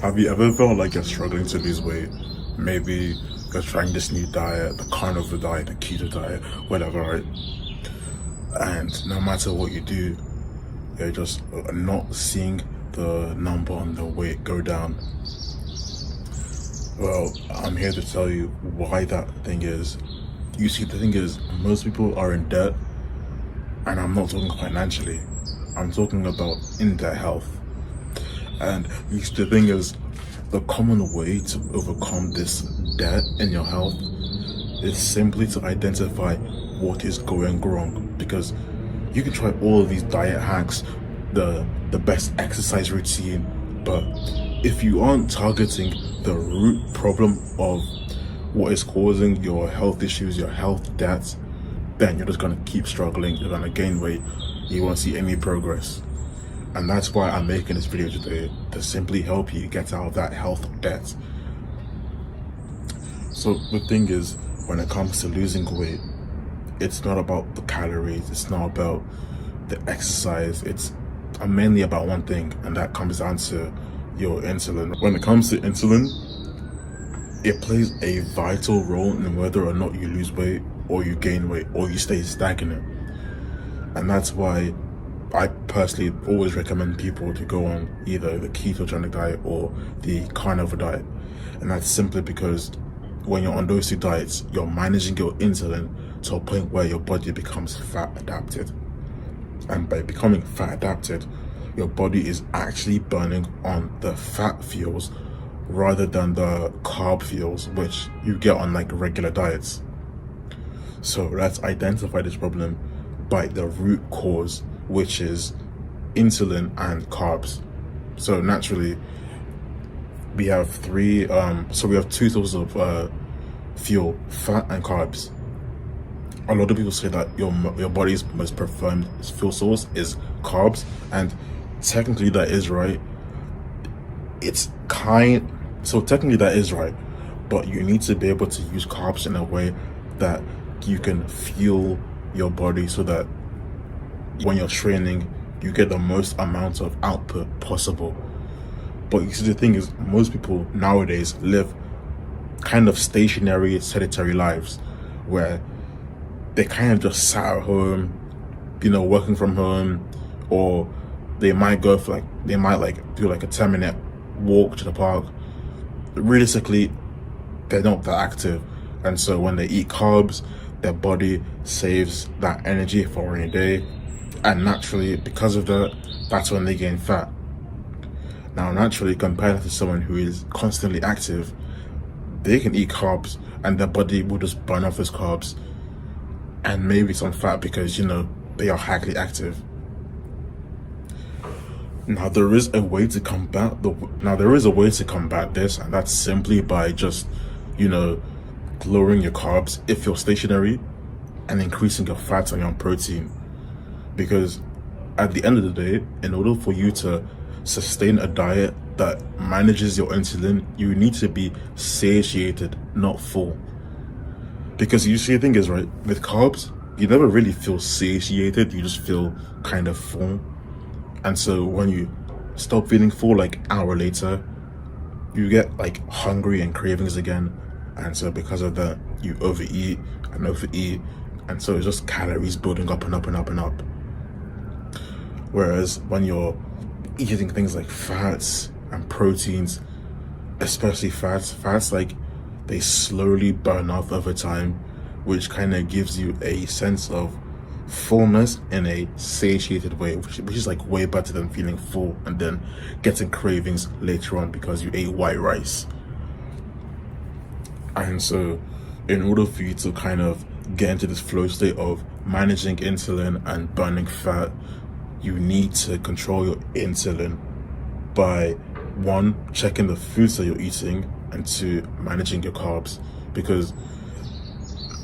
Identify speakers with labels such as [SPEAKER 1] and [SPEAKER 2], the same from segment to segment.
[SPEAKER 1] Have you ever felt like you're struggling to lose weight? Maybe you're trying this new diet, the carnivore diet, the keto diet, whatever, right? And no matter what you do, you're just not seeing the number on the weight go down. Well, I'm here to tell you why that thing is. You see, the thing is, most people are in debt, and I'm not talking financially. I'm talking about in their health. And the thing is, the common way to overcome this debt in your health is simply to identify what is going wrong. Because you can try all of these diet hacks, the best exercise routine, but if you aren't targeting the root problem of what is causing your health issues, your health debts, then you're just gonna keep struggling, you're gonna gain weight, you won't see any progress. And that's why I'm making this video today, to simply help you get out of that health debt. So the thing is, when it comes to losing weight, it's not about the calories, it's not about the exercise, it's mainly about one thing, and that comes down to your insulin. When it comes to insulin, it plays a vital role in whether or not you lose weight, or you gain weight, or you stay stagnant. And that's why I personally always recommend people to go on either the ketogenic diet or the carnivore diet. And that's simply because when you're on those two diets, you're managing your insulin to a point where your body becomes fat adapted. And by becoming fat adapted, your body is actually burning on the fat fuels rather than the carb fuels, which you get on like regular diets. So let's identify this problem by the root cause, which is insulin and carbs. So naturally, we have we have two sources of fuel: fat and carbs. A lot of people say that your body's most preferred fuel source is carbs, and technically that is right. Technically that is right, but you need to be able to use carbs in a way that you can fuel your body so that when you're training, you get the most amount of output possible. But you see, the thing is, most people nowadays live kind of stationary, sedentary lives where they kind of just sat at home, working from home, or they might do like a 10-minute walk to the park. Realistically, they're not that active, and so when they eat carbs, their body saves that energy for a rainy day. And naturally, because of that, that's when they gain fat. Now, naturally, compared to someone who is constantly active, they can eat carbs and their body will just burn off those carbs and maybe some fat because, they are highly active. Now, there is a way to combat this, and that's simply by just, lowering your carbs if you're stationary and increasing your fats and your protein. Because at the end of the day, in order for you to sustain a diet that manages your insulin, you need to be satiated, not full. Because you see, the thing is, right, with carbs, you never really feel satiated, you just feel kind of full. And so when you stop feeling full, like an hour later, you get like hungry and cravings again. And so because of that, you overeat, and so it's just calories building up and up and up and up. Whereas when you're eating things like fats and proteins, especially fats like they slowly burn off over time, which kind of gives you a sense of fullness in a satiated way, which is like way better than feeling full and then getting cravings later on because you ate white rice. And so in order for you to kind of get into this flow state of managing insulin and burning fat, you need to control your insulin by 1, checking the foods that you're eating, and 2, managing your carbs. Because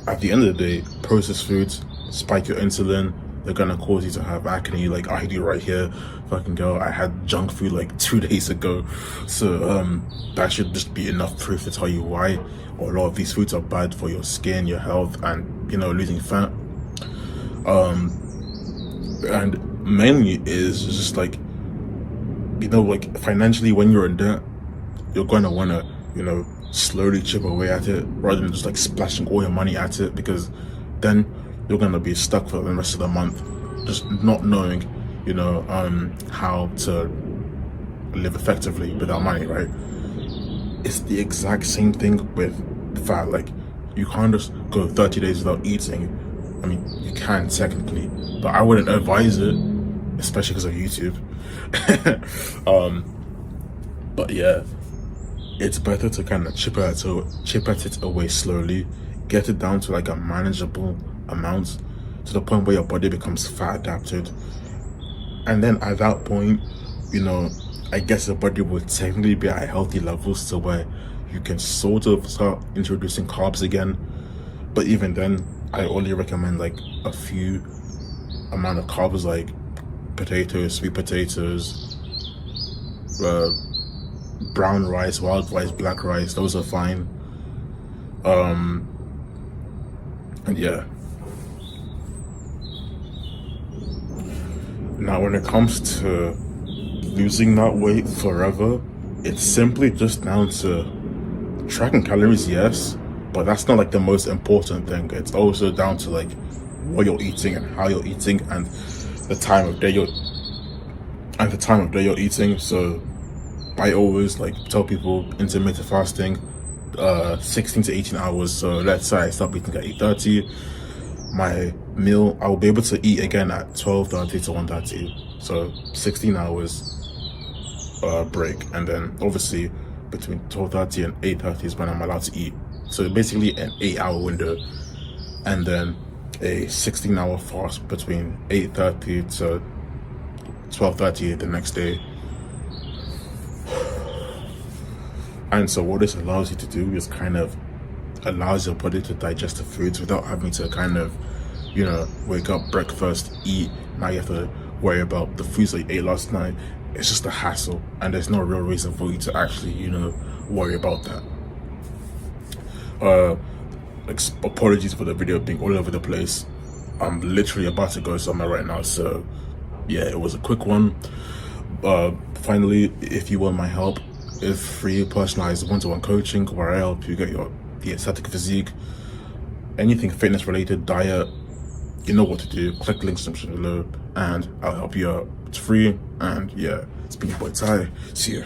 [SPEAKER 1] at the end of the day, processed foods spike your insulin. They're gonna cause you to have acne, like I do right here. Fucking girl, I had junk food like 2 days ago. So that should just be enough proof to tell you why a lot of these foods are bad for your skin, your health, and losing fat. And mainly is just like financially, when you're in debt, you're gonna wanna, slowly chip away at it rather than just like splashing all your money at it, because then you're gonna be stuck for the rest of the month just not knowing, how to live effectively without money, right? It's the exact same thing with fat. Like, you can't just go 30 days without eating. I mean, you can technically, but I wouldn't advise it, especially because of YouTube. But yeah, it's better to kind of chip at it away slowly, get it down to like a manageable amount, to the point where your body becomes fat adapted. And then at that point, I guess the body will technically be at healthy levels to where you can sort of start introducing carbs again. But even then, I only recommend like a few amount of carbs, like potatoes, sweet potatoes, brown rice, wild rice, black rice. Those are fine. And yeah. Now, when it comes to losing that weight forever, it's simply just down to tracking calories, yes, but that's not like the most important thing. It's also down to like what you're eating and how you're eating and the time of day you're eating. So I always like tell people intermittent fasting, 16 to 18 hours. So let's say I stop eating at 8:30. My meal, I'll be able to eat again at 12:30 to 1:30. So 16 hours break, and then obviously between 12:30 and 8:30 is when I'm allowed to eat. So basically an 8-hour window, and then a 16-hour fast between 8:30 to 12:30 the next day. And so what this allows you to do is kind of allows your body to digest the foods without having to kind of, wake up, breakfast, eat. Now you have to worry about the foods that you ate last night. It's just a hassle, and there's no real reason for you to actually, worry about that. Apologies for the video being all over the place. I'm literally about to go somewhere right now, so yeah, it was a quick one. Finally, if you want my help, it's free personalized one-to-one coaching where I help you get the aesthetic physique, anything fitness related, diet. You know what to do. Click the links in the description below and I'll help you out. It's free, and yeah, it's been your boy Ty. See ya.